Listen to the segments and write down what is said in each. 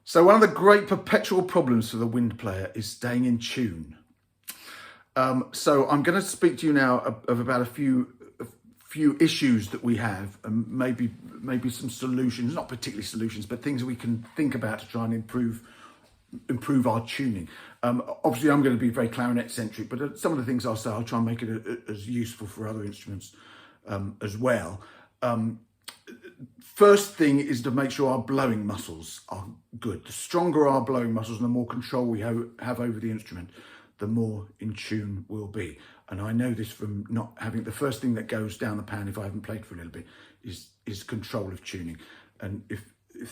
So one of the great perpetual problems for the wind player is staying in tune. So I'm going to speak to you now of about a few issues that we have, and maybe some solutions, not particularly solutions, but things that we can think about to try and improve our tuning. Obviously, I'm going to be very clarinet centric, but some of the things I'll say, I'll try and make it as useful for other instruments as well. First thing is to make sure our blowing muscles are good. The stronger our blowing muscles and the more control we have over the instrument, the more in tune we'll be. And I know this from not having, the first thing that goes down the pan if I haven't played for a little bit is control of tuning. And if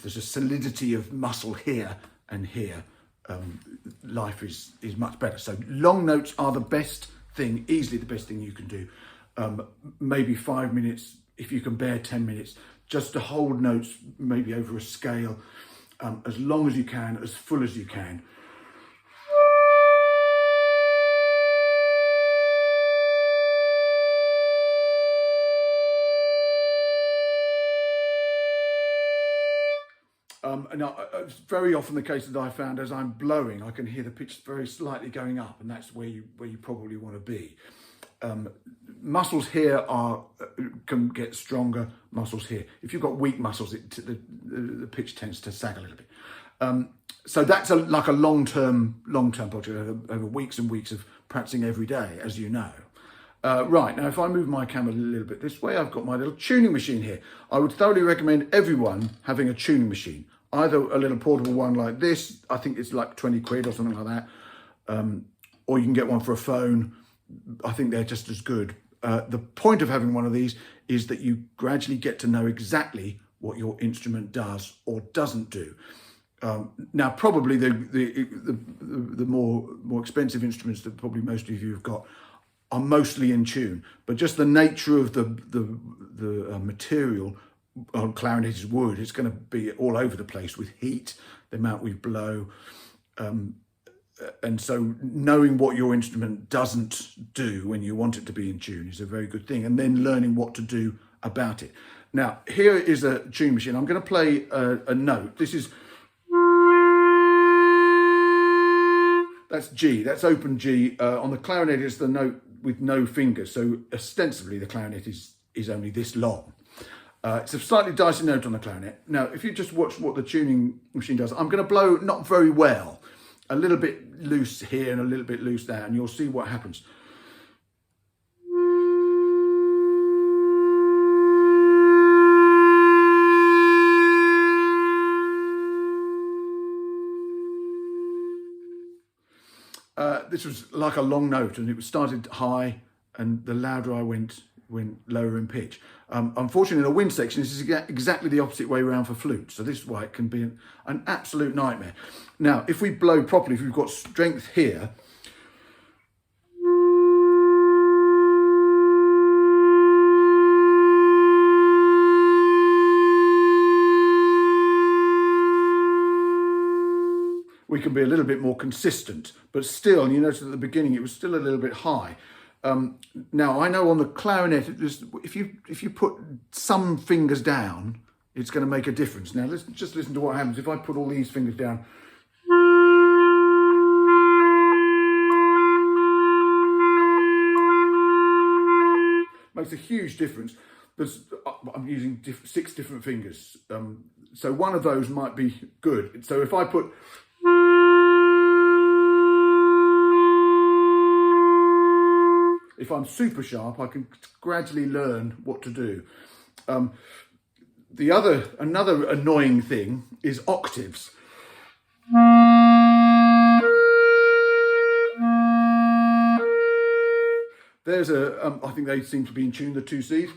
there's a solidity of muscle here and here, life is much better. So long notes are the best thing, easily the best thing you can do. Maybe 5 minutes, if you can bear 10 minutes, just to hold notes, maybe over a scale, as long as you can, as full as you can. And it's very often the case that I found as I'm blowing, I can hear the pitch very slightly going up, and that's where you probably want to be. Muscles here can get stronger. Muscles here, if you've got weak muscles, the pitch tends to sag a little bit. So that's like a long-term project over weeks and weeks of practicing every day, as you know. Right, now if I move my camera a little bit this way, I've got my little tuning machine here. I would thoroughly recommend everyone having a tuning machine, either a little portable one like this, I think it's like 20 quid or something like that, or you can get one for a phone. I think they're just as good. The point of having one of these is that you gradually get to know exactly what your instrument does or doesn't do. Now, probably the more expensive instruments that probably most of you have got are mostly in tune, but just the nature of the material on clarinet is wood. It's going to be all over the place with heat, the amount we blow. And so knowing what your instrument doesn't do when you want it to be in tune is a very good thing, and then learning what to do about it. Now, here is a tuning machine. I'm going to play a note. This is, that's G, that's open G. On the clarinet, it's the note with no fingers, so ostensibly the clarinet is only this long. It's a slightly dicey note on the clarinet. Now, if you just watch what the tuning machine does, I'm going to blow not very well. A little bit loose here and a little bit loose there, and you'll see what happens. This was like a long note, and it started high, and the louder I went lower in pitch. Unfortunately, in a wind section, this is exactly the opposite way around for flute. So this is why it can be an absolute nightmare. Now, if we blow properly, if we've got strength here, we can be a little bit more consistent, but still, you notice at the beginning, it was still a little bit high. Now, I know on the clarinet, if you put some fingers down, it's going to make a difference. Now, let's just listen to what happens if I put all these fingers down. Makes a huge difference. I'm using 6 different fingers. So one of those might be good. So if I put... If I'm super sharp, I can gradually learn what to do. Another annoying thing is octaves. There's I think they seem to be in tune, the 2 C's.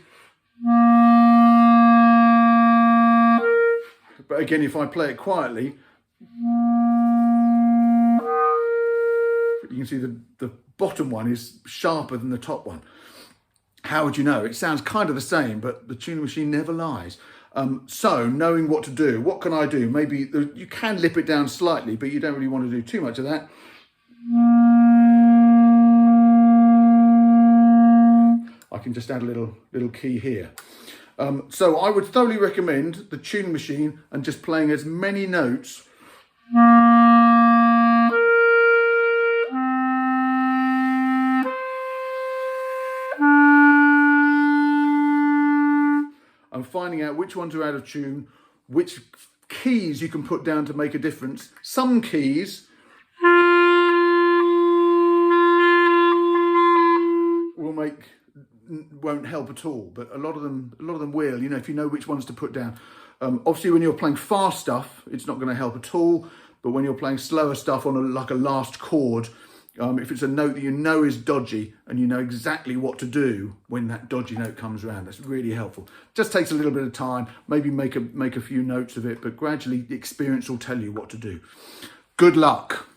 But again, if I play it quietly, you can see the bottom one is sharper than the top one. How would you know? It sounds kind of the same, but the tuning machine never lies. So knowing what to do, what can I do? Maybe you can lip it down slightly, but you don't really want to do too much of that. I can just add a little key here. So I would thoroughly recommend the tuning machine and just playing as many notes And finding out which ones are out of tune, which keys you can put down to make a difference. Some keys won't help at all, but a lot of them will, you know, if you know which ones to put down. Obviously when you're playing fast stuff, it's not going to help at all, but when you're playing slower stuff on like a last chord, if it's a note that you know is dodgy and you know exactly what to do when that dodgy note comes around, that's really helpful. Just takes a little bit of time, maybe make a few notes of it, but gradually the experience will tell you what to do. Good luck.